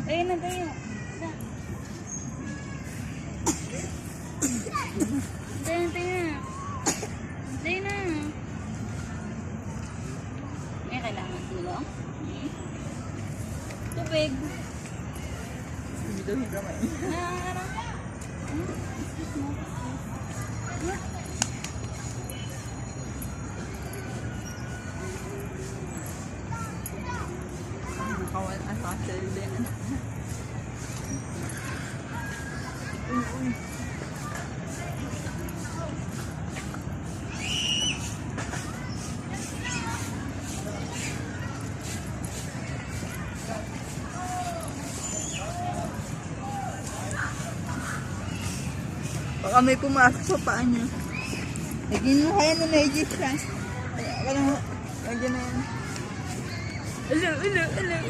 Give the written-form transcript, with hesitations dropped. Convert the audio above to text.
Ayun na tayo. Tayo na. Tayo na. May kailangan tulong? Tubig. Hindi daw yung kamay. Kawan ang hassle din. Baka may pumasok sa paa niya. Lagyan mo kaya na medyo siya. Kaya ka lang. Lagyan na yan. Hello.